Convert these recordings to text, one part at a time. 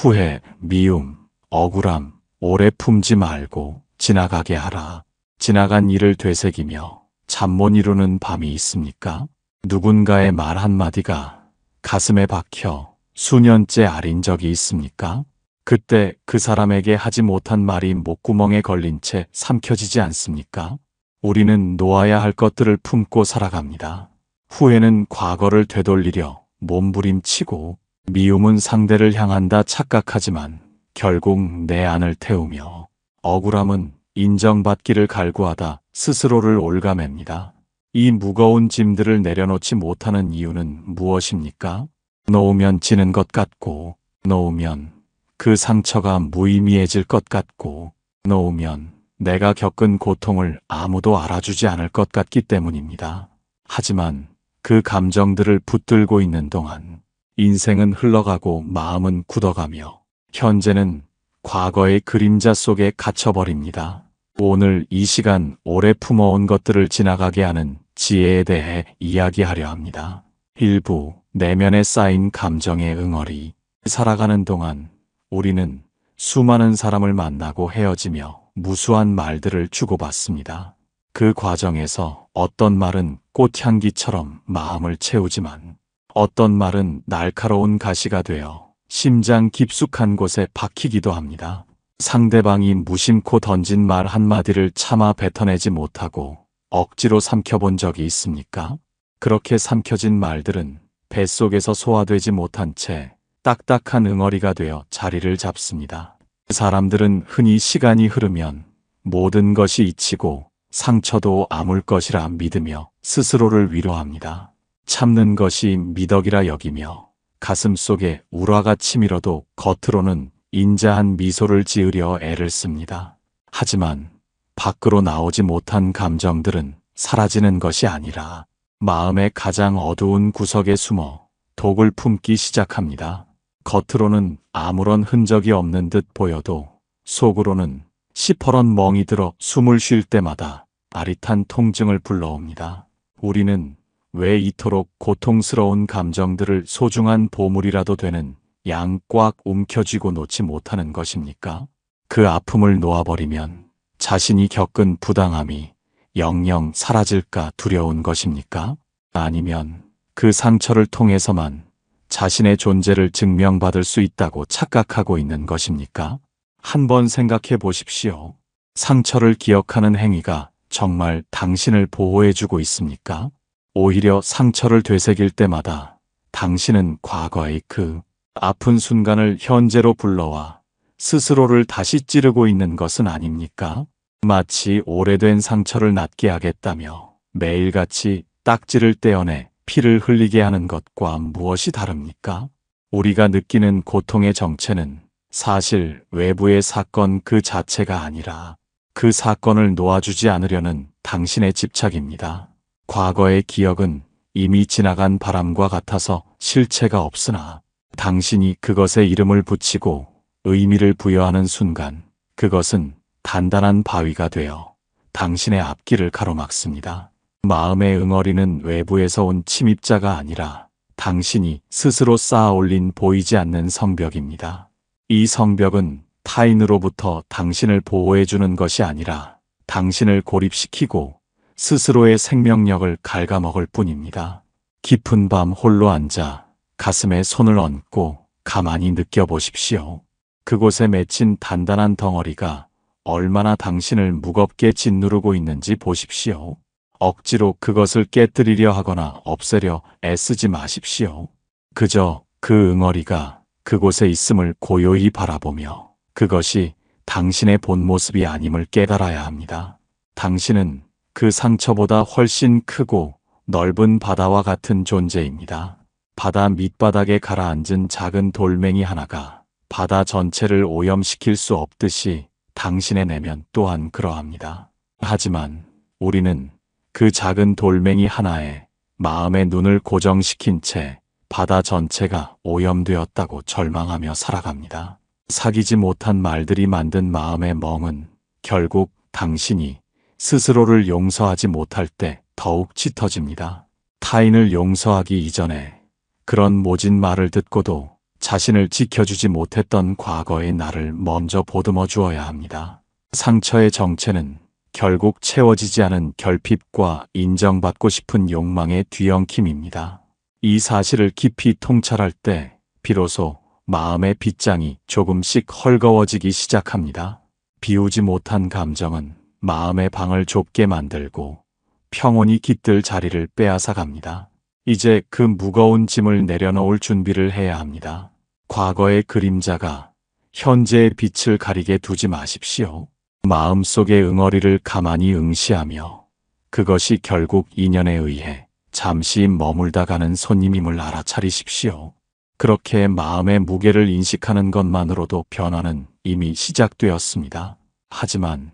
후회, 미움, 억울함, 오래 품지 말고 지나가게 하라. 지나간 일을 되새기며 잠 못 이루는 밤이 있습니까? 누군가의 말 한마디가 가슴에 박혀 수년째 아린 적이 있습니까? 그때 그 사람에게 하지 못한 말이 목구멍에 걸린 채 삼켜지지 않습니까? 우리는 놓아야 할 것들을 품고 살아갑니다. 후회는 과거를 되돌리려 몸부림치고, 미움은 상대를 향한다 착각하지만 결국 내 안을 태우며, 억울함은 인정받기를 갈구하다 스스로를 올가맵니다. 이 무거운 짐들을 내려놓지 못하는 이유는 무엇입니까? 놓으면 지는 것 같고, 놓으면 그 상처가 무의미해질 것 같고, 놓으면 내가 겪은 고통을 아무도 알아주지 않을 것 같기 때문입니다. 하지만 그 감정들을 붙들고 있는 동안 인생은 흘러가고 마음은 굳어가며 현재는 과거의 그림자 속에 갇혀버립니다. 오늘 이 시간 오래 품어온 것들을 지나가게 하는 지혜에 대해 이야기하려 합니다. 일부 내면에 쌓인 감정의 응어리. 살아가는 동안 우리는 수많은 사람을 만나고 헤어지며 무수한 말들을 주고받습니다. 그 과정에서 어떤 말은 꽃향기처럼 마음을 채우지만 어떤 말은 날카로운 가시가 되어 심장 깊숙한 곳에 박히기도 합니다. 상대방이 무심코 던진 말 한마디를 차마 뱉어내지 못하고 억지로 삼켜본 적이 있습니까? 그렇게 삼켜진 말들은 뱃속에서 소화되지 못한 채 딱딱한 응어리가 되어 자리를 잡습니다. 사람들은 흔히 시간이 흐르면 모든 것이 잊히고 상처도 아물 것이라 믿으며 스스로를 위로합니다. 참는 것이 미덕이라 여기며 가슴 속에 우라가 치밀어도 겉으로는 인자한 미소를 지으려 애를 씁니다. 하지만 밖으로 나오지 못한 감정들은 사라지는 것이 아니라 마음의 가장 어두운 구석에 숨어 독을 품기 시작합니다. 겉으로는 아무런 흔적이 없는 듯 보여도 속으로는 시퍼런 멍이 들어 숨을 쉴 때마다 아릿한 통증을 불러옵니다. 우리는 왜 이토록 고통스러운 감정들을 소중한 보물이라도 되는 양 꽉 움켜쥐고 놓지 못하는 것입니까? 그 아픔을 놓아버리면 자신이 겪은 부당함이 영영 사라질까 두려운 것입니까? 아니면 그 상처를 통해서만 자신의 존재를 증명받을 수 있다고 착각하고 있는 것입니까? 한번 생각해 보십시오. 상처를 기억하는 행위가 정말 당신을 보호해주고 있습니까? 오히려 상처를 되새길 때마다 당신은 과거의 그 아픈 순간을 현재로 불러와 스스로를 다시 찌르고 있는 것은 아닙니까? 마치 오래된 상처를 낫게 하겠다며 매일같이 딱지를 떼어내 피를 흘리게 하는 것과 무엇이 다릅니까? 우리가 느끼는 고통의 정체는 사실 외부의 사건 그 자체가 아니라 그 사건을 놓아주지 않으려는 당신의 집착입니다. 과거의 기억은 이미 지나간 바람과 같아서 실체가 없으나 당신이 그것에 이름을 붙이고 의미를 부여하는 순간 그것은 단단한 바위가 되어 당신의 앞길을 가로막습니다. 마음의 응어리는 외부에서 온 침입자가 아니라 당신이 스스로 쌓아 올린 보이지 않는 성벽입니다. 이 성벽은 타인으로부터 당신을 보호해주는 것이 아니라 당신을 고립시키고 스스로의 생명력을 갉아먹을 뿐입니다. 깊은 밤 홀로 앉아 가슴에 손을 얹고 가만히 느껴보십시오. 그곳에 맺힌 단단한 덩어리가 얼마나 당신을 무겁게 짓누르고 있는지 보십시오. 억지로 그것을 깨뜨리려 하거나 없애려 애쓰지 마십시오. 그저 그 응어리가 그곳에 있음을 고요히 바라보며 그것이 당신의 본 모습이 아님을 깨달아야 합니다. 당신은 그 상처보다 훨씬 크고 넓은 바다와 같은 존재입니다. 바다 밑바닥에 가라앉은 작은 돌멩이 하나가 바다 전체를 오염시킬 수 없듯이 당신의 내면 또한 그러합니다. 하지만 우리는 그 작은 돌멩이 하나에 마음의 눈을 고정시킨 채 바다 전체가 오염되었다고 절망하며 살아갑니다. 사귀지 못한 말들이 만든 마음의 멍은 결국 당신이 스스로를 용서하지 못할 때 더욱 짙어집니다. 타인을 용서하기 이전에 그런 모진 말을 듣고도 자신을 지켜주지 못했던 과거의 나를 먼저 보듬어 주어야 합니다. 상처의 정체는 결국 채워지지 않은 결핍과 인정받고 싶은 욕망의 뒤엉킴입니다. 이 사실을 깊이 통찰할 때 비로소 마음의 빗장이 조금씩 헐거워지기 시작합니다. 비우지 못한 감정은 마음의 방을 좁게 만들고 평온이 깃들 자리를 빼앗아 갑니다. 이제 그 무거운 짐을 내려놓을 준비를 해야 합니다. 과거의 그림자가 현재의 빛을 가리게 두지 마십시오. 마음속의 응어리를 가만히 응시하며 그것이 결국 인연에 의해 잠시 머물다 가는 손님임을 알아차리십시오. 그렇게 마음의 무게를 인식하는 것만으로도 변화는 이미 시작되었습니다. 하지만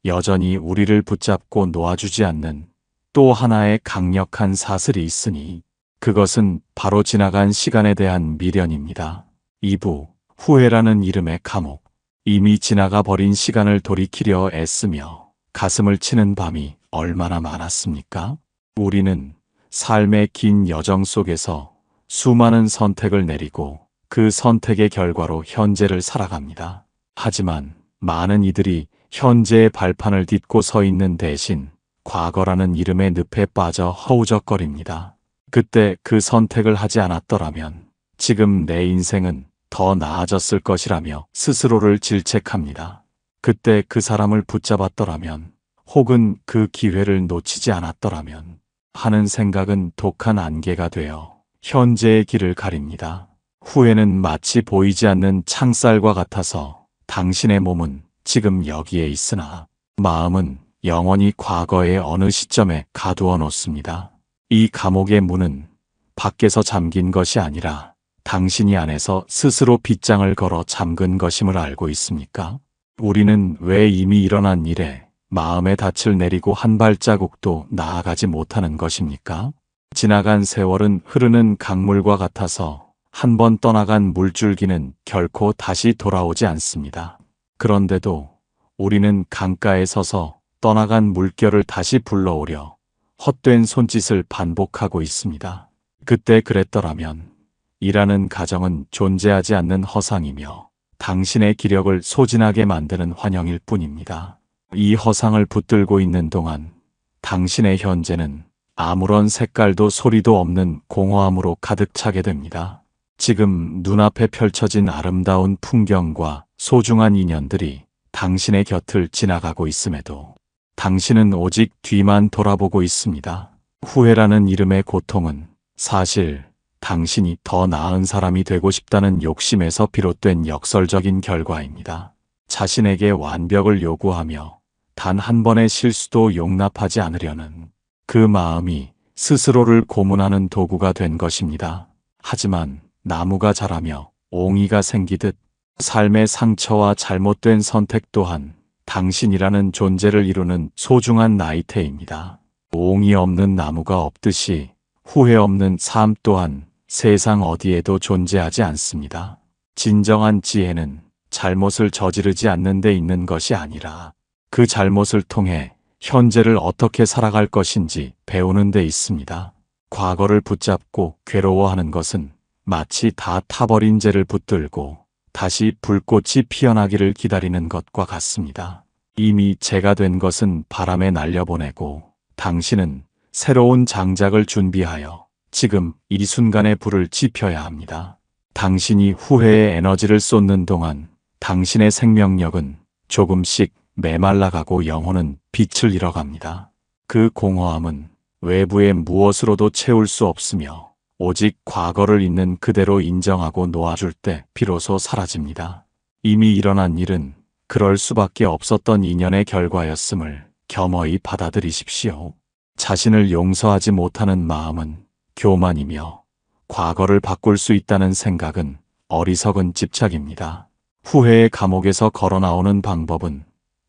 여전히 우리를 붙잡고 놓아주지 않는 또 하나의 강력한 사슬이 있으니 그것은 바로 지나간 시간에 대한 미련입니다. 2부 후회라는 이름의 감옥. 이미 지나가 버린 시간을 돌이키려 애쓰며 가슴을 치는 밤이 얼마나 많았습니까? 우리는 삶의 긴 여정 속에서 수많은 선택을 내리고 그 선택의 결과로 현재를 살아갑니다. 하지만 많은 이들이 현재의 발판을 딛고 서 있는 대신 과거라는 이름의 늪에 빠져 허우적거립니다. 그때 그 선택을 하지 않았더라면 지금 내 인생은 더 나아졌을 것이라며 스스로를 질책합니다. 그때 그 사람을 붙잡았더라면 혹은 그 기회를 놓치지 않았더라면 하는 생각은 독한 안개가 되어 현재의 길을 가립니다. 후회는 마치 보이지 않는 창살과 같아서 당신의 몸은 지금 여기에 있으나 마음은 영원히 과거의 어느 시점에 가두어 놓습니다. 이 감옥의 문은 밖에서 잠긴 것이 아니라 당신이 안에서 스스로 빗장을 걸어 잠근 것임을 알고 있습니까? 우리는 왜 이미 일어난 일에 마음의 닻을 내리고 한 발자국도 나아가지 못하는 것입니까? 지나간 세월은 흐르는 강물과 같아서 한 번 떠나간 물줄기는 결코 다시 돌아오지 않습니다. 그런데도 우리는 강가에 서서 떠나간 물결을 다시 불러오려 헛된 손짓을 반복하고 있습니다. 그때 그랬더라면 이라는 가정은 존재하지 않는 허상이며 당신의 기력을 소진하게 만드는 환영일 뿐입니다. 이 허상을 붙들고 있는 동안 당신의 현재는 아무런 색깔도 소리도 없는 공허함으로 가득 차게 됩니다. 지금 눈앞에 펼쳐진 아름다운 풍경과 소중한 인연들이 당신의 곁을 지나가고 있음에도 당신은 오직 뒤만 돌아보고 있습니다. 후회라는 이름의 고통은 사실 당신이 더 나은 사람이 되고 싶다는 욕심에서 비롯된 역설적인 결과입니다. 자신에게 완벽을 요구하며 단 한 번의 실수도 용납하지 않으려는 그 마음이 스스로를 고문하는 도구가 된 것입니다. 하지만 나무가 자라며 옹이가 생기듯 삶의 상처와 잘못된 선택 또한 당신이라는 존재를 이루는 소중한 나이테입니다. 옹이 없는 나무가 없듯이 후회 없는 삶 또한 세상 어디에도 존재하지 않습니다. 진정한 지혜는 잘못을 저지르지 않는 데 있는 것이 아니라 그 잘못을 통해 현재를 어떻게 살아갈 것인지 배우는 데 있습니다. 과거를 붙잡고 괴로워하는 것은 마치 다 타버린 재를 붙들고 다시 불꽃이 피어나기를 기다리는 것과 같습니다. 이미 재가 된 것은 바람에 날려보내고 당신은 새로운 장작을 준비하여 지금 이 순간의 불을 지펴야 합니다. 당신이 후회의 에너지를 쏟는 동안 당신의 생명력은 조금씩 메말라가고 영혼은 빛을 잃어갑니다. 그 공허함은 외부의 무엇으로도 채울 수 없으며 오직 과거를 있는 그대로 인정하고 놓아줄 때 비로소 사라집니다. 이미 일어난 일은 그럴 수밖에 없었던 인연의 결과였음을 겸허히 받아들이십시오. 자신을 용서하지 못하는 마음은 교만이며 과거를 바꿀 수 있다는 생각은 어리석은 집착입니다. 후회의 감옥에서 걸어 나오는 방법은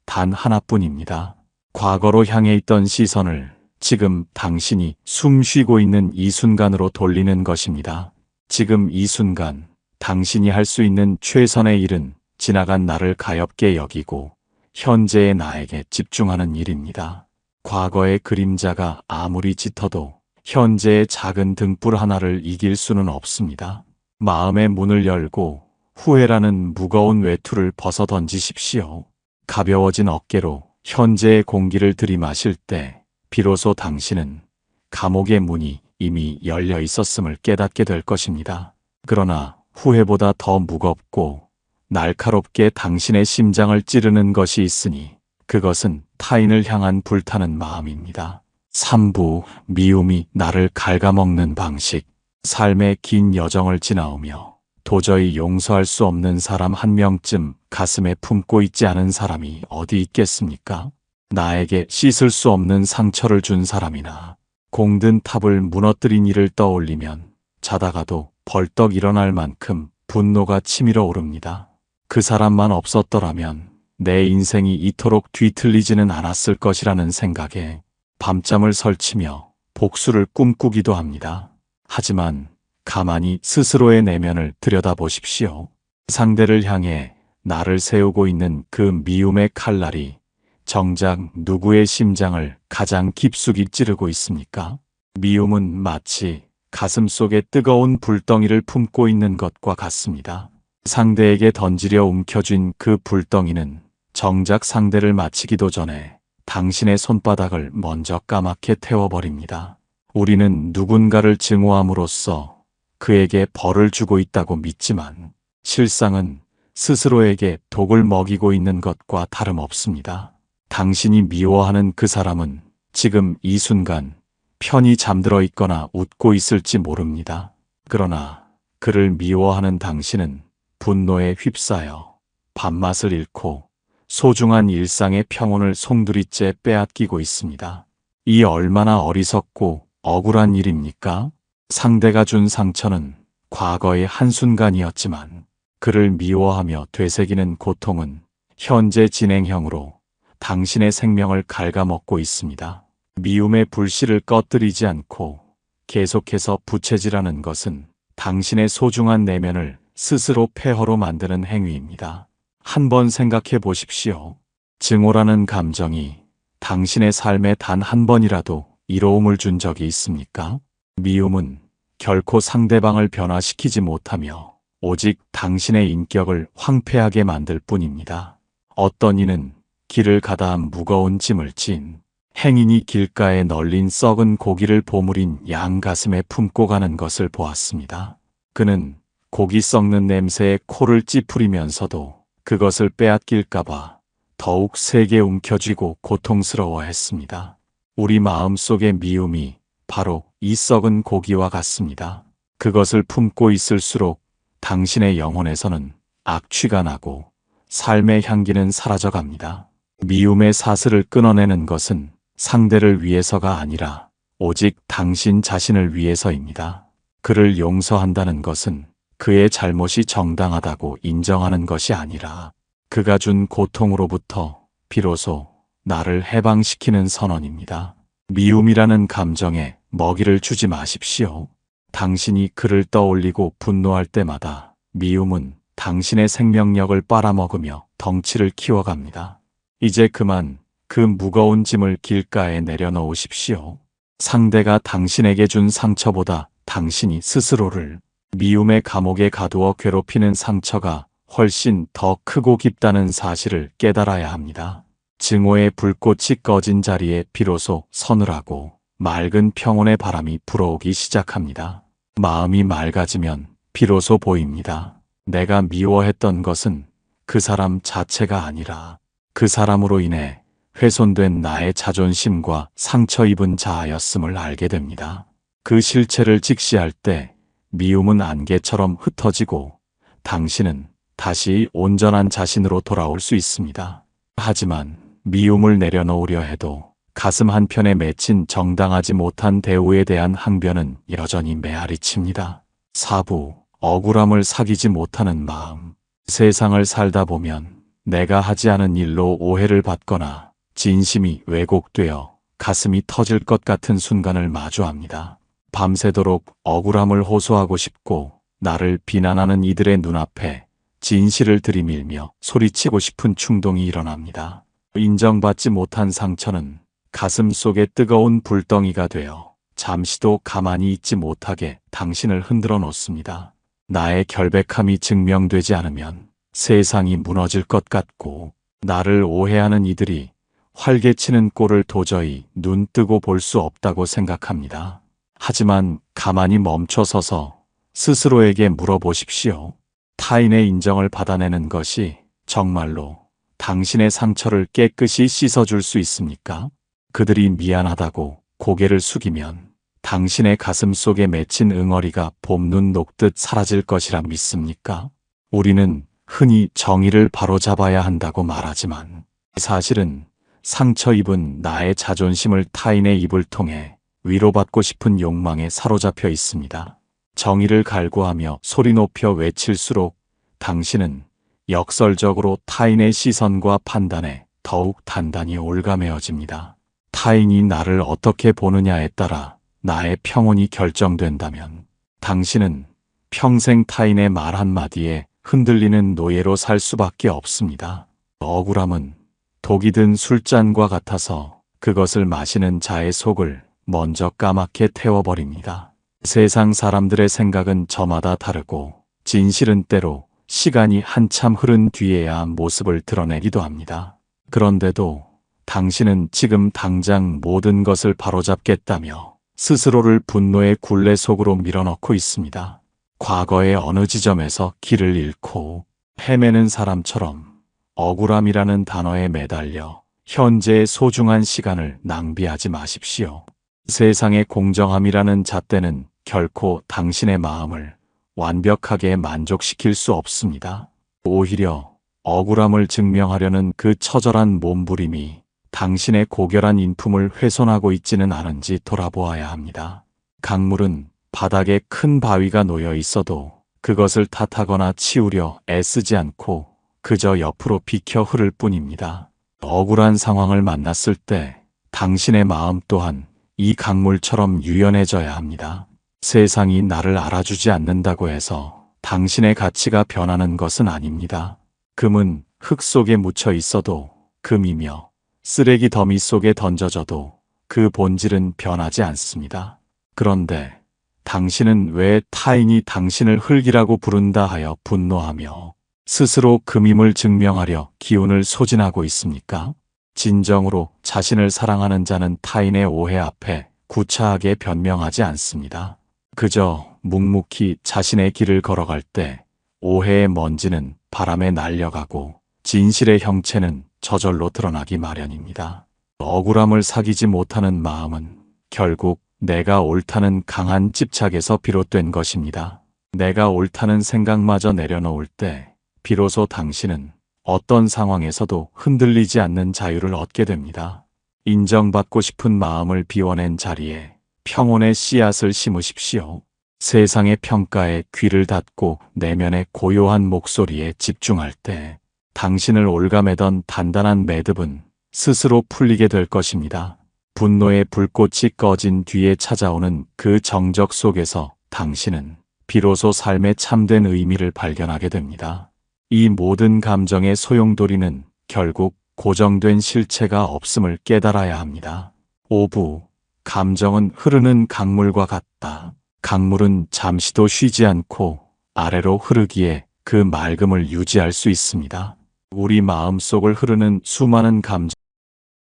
단 하나뿐입니다. 과거로 향해 있던 시선을 지금 당신이 숨 쉬고 있는 이 순간으로 돌리는 것입니다. 지금 이 순간 당신이 할 수 있는 최선의 일은 지나간 나를 가엾게 여기고 현재의 나에게 집중하는 일입니다. 과거의 그림자가 아무리 짙어도 현재의 작은 등불 하나를 이길 수는 없습니다. 마음의 문을 열고 후회라는 무거운 외투를 벗어 던지십시오. 가벼워진 어깨로 현재의 공기를 들이마실 때 비로소 당신은 감옥의 문이 이미 열려 있었음을 깨닫게 될 것입니다. 그러나 후회보다 더 무겁고 날카롭게 당신의 심장을 찌르는 것이 있으니 그것은 타인을 향한 불타는 마음입니다. 3부 미움이 나를 갉아먹는 방식. 삶의 긴 여정을 지나오며 도저히 용서할 수 없는 사람 한 명쯤 가슴에 품고 있지 않은 사람이 어디 있겠습니까? 나에게 씻을 수 없는 상처를 준 사람이나 공든 탑을 무너뜨린 일을 떠올리면 자다가도 벌떡 일어날 만큼 분노가 치밀어 오릅니다. 그 사람만 없었더라면 내 인생이 이토록 뒤틀리지는 않았을 것이라는 생각에 밤잠을 설치며 복수를 꿈꾸기도 합니다. 하지만 가만히 스스로의 내면을 들여다보십시오. 상대를 향해 나를 세우고 있는 그 미움의 칼날이 정작 누구의 심장을 가장 깊숙이 찌르고 있습니까? 미움은 마치 가슴 속에 뜨거운 불덩이를 품고 있는 것과 같습니다. 상대에게 던지려 움켜쥔 그 불덩이는 정작 상대를 마치기도 전에 당신의 손바닥을 먼저 까맣게 태워버립니다. 우리는 누군가를 증오함으로써 그에게 벌을 주고 있다고 믿지만 실상은 스스로에게 독을 먹이고 있는 것과 다름없습니다. 당신이 미워하는 그 사람은 지금 이 순간 편히 잠들어 있거나 웃고 있을지 모릅니다. 그러나 그를 미워하는 당신은 분노에 휩싸여 밥맛을 잃고 소중한 일상의 평온을 송두리째 빼앗기고 있습니다. 이 얼마나 어리석고 억울한 일입니까? 상대가 준 상처는 과거의 한순간이었지만 그를 미워하며 되새기는 고통은 현재 진행형으로 당신의 생명을 갉아먹고 있습니다. 미움의 불씨를 꺼뜨리지 않고 계속해서 부채질하는 것은 당신의 소중한 내면을 스스로 폐허로 만드는 행위입니다. 한번 생각해 보십시오. 증오라는 감정이 당신의 삶에 단 한 번이라도 이로움을 준 적이 있습니까? 미움은 결코 상대방을 변화시키지 못하며 오직 당신의 인격을 황폐하게 만들 뿐입니다. 어떤 이는 길을 가다 무거운 짐을 진 행인이 길가에 널린 썩은 고기를 보물인 양 가슴에 품고 가는 것을 보았습니다. 그는 고기 썩는 냄새에 코를 찌푸리면서도 그것을 빼앗길까봐 더욱 세게 움켜쥐고 고통스러워했습니다. 우리 마음속의 미움이 바로 이 썩은 고기와 같습니다. 그것을 품고 있을수록 당신의 영혼에서는 악취가 나고 삶의 향기는 사라져갑니다. 미움의 사슬을 끊어내는 것은 상대를 위해서가 아니라 오직 당신 자신을 위해서입니다. 그를 용서한다는 것은 그의 잘못이 정당하다고 인정하는 것이 아니라 그가 준 고통으로부터 비로소 나를 해방시키는 선언입니다. 미움이라는 감정에 먹이를 주지 마십시오. 당신이 그를 떠올리고 분노할 때마다 미움은 당신의 생명력을 빨아먹으며 덩치를 키워갑니다. 이제 그만 그 무거운 짐을 길가에 내려놓으십시오. 상대가 당신에게 준 상처보다 당신이 스스로를 미움의 감옥에 가두어 괴롭히는 상처가 훨씬 더 크고 깊다는 사실을 깨달아야 합니다. 증오의 불꽃이 꺼진 자리에 비로소 서늘하고 맑은 평온의 바람이 불어오기 시작합니다. 마음이 맑아지면 비로소 보입니다. 내가 미워했던 것은 그 사람 자체가 아니라 그 사람으로 인해 훼손된 나의 자존심과 상처 입은 자아였음을 알게 됩니다. 그 실체를 직시할 때 미움은 안개처럼 흩어지고 당신은 다시 온전한 자신으로 돌아올 수 있습니다. 하지만 미움을 내려놓으려 해도 가슴 한편에 맺힌 정당하지 못한 대우에 대한 항변은 여전히 메아리 칩니다. 4부 억울함을 사귀지 못하는 마음. 세상을 살다 보면 내가 하지 않은 일로 오해를 받거나 진심이 왜곡되어 가슴이 터질 것 같은 순간을 마주합니다. 밤새도록 억울함을 호소하고 싶고 나를 비난하는 이들의 눈앞에 진실을 들이밀며 소리치고 싶은 충동이 일어납니다. 인정받지 못한 상처는 가슴 속에 뜨거운 불덩이가 되어 잠시도 가만히 있지 못하게 당신을 흔들어 놓습니다. 나의 결백함이 증명되지 않으면 세상이 무너질 것 같고, 나를 오해하는 이들이 활개치는 꼴을 도저히 눈뜨고 볼 수 없다고 생각합니다. 하지만 가만히 멈춰서서 스스로에게 물어보십시오. 타인의 인정을 받아내는 것이 정말로 당신의 상처를 깨끗이 씻어줄 수 있습니까? 그들이 미안하다고 고개를 숙이면 당신의 가슴 속에 맺힌 응어리가 봄눈 녹듯 사라질 것이라 믿습니까? 우리는 흔히 정의를 바로잡아야 한다고 말하지만 사실은 상처 입은 나의 자존심을 타인의 입을 통해 위로받고 싶은 욕망에 사로잡혀 있습니다. 정의를 갈구하며 소리 높여 외칠수록 당신은 역설적으로 타인의 시선과 판단에 더욱 단단히 올가매어집니다. 타인이 나를 어떻게 보느냐에 따라 나의 평온이 결정된다면 당신은 평생 타인의 말 한마디에 흔들리는 노예로 살 수밖에 없습니다. 억울함은 독이 든 술잔과 같아서 그것을 마시는 자의 속을 먼저 까맣게 태워버립니다. 세상 사람들의 생각은 저마다 다르고 진실은 때로 시간이 한참 흐른 뒤에야 모습을 드러내기도 합니다. 그런데도 당신은 지금 당장 모든 것을 바로잡겠다며 스스로를 분노의 굴레 속으로 밀어넣고 있습니다. 과거의 어느 지점에서 길을 잃고 헤매는 사람처럼 억울함이라는 단어에 매달려 현재의 소중한 시간을 낭비하지 마십시오. 세상의 공정함이라는 잣대는 결코 당신의 마음을 완벽하게 만족시킬 수 없습니다. 오히려 억울함을 증명하려는 그 처절한 몸부림이 당신의 고결한 인품을 훼손하고 있지는 않은지 돌아보아야 합니다. 강물은 바닥에 큰 바위가 놓여 있어도 그것을 탓하거나 치우려 애쓰지 않고 그저 옆으로 비켜 흐를 뿐입니다. 억울한 상황을 만났을 때 당신의 마음 또한 이 강물처럼 유연해져야 합니다. 세상이 나를 알아주지 않는다고 해서 당신의 가치가 변하는 것은 아닙니다. 금은 흙 속에 묻혀 있어도 금이며 쓰레기 더미 속에 던져져도 그 본질은 변하지 않습니다. 그런데 당신은 왜 타인이 당신을 흙이라고 부른다 하여 분노하며 스스로 금임을 증명하려 기운을 소진하고 있습니까? 진정으로 자신을 사랑하는 자는 타인의 오해 앞에 구차하게 변명하지 않습니다. 그저 묵묵히 자신의 길을 걸어갈 때 오해의 먼지는 바람에 날려가고 진실의 형체는 저절로 드러나기 마련입니다. 억울함을 사귀지 못하는 마음은 결국 내가 옳다는 강한 집착에서 비롯된 것입니다. 내가 옳다는 생각마저 내려놓을 때 비로소 당신은 어떤 상황에서도 흔들리지 않는 자유를 얻게 됩니다. 인정받고 싶은 마음을 비워낸 자리에 평온의 씨앗을 심으십시오. 세상의 평가에 귀를 닫고 내면의 고요한 목소리에 집중할 때 당신을 올가매던 단단한 매듭은 스스로 풀리게 될 것입니다. 분노의 불꽃이 꺼진 뒤에 찾아오는 그 정적 속에서 당신은 비로소 삶의 참된 의미를 발견하게 됩니다. 이 모든 감정의 소용돌이는 결국 고정된 실체가 없음을 깨달아야 합니다. 오부, 감정은 흐르는 강물과 같다. 강물은 잠시도 쉬지 않고 아래로 흐르기에 그 맑음을 유지할 수 있습니다. 우리 마음속을 흐르는 수많은 감정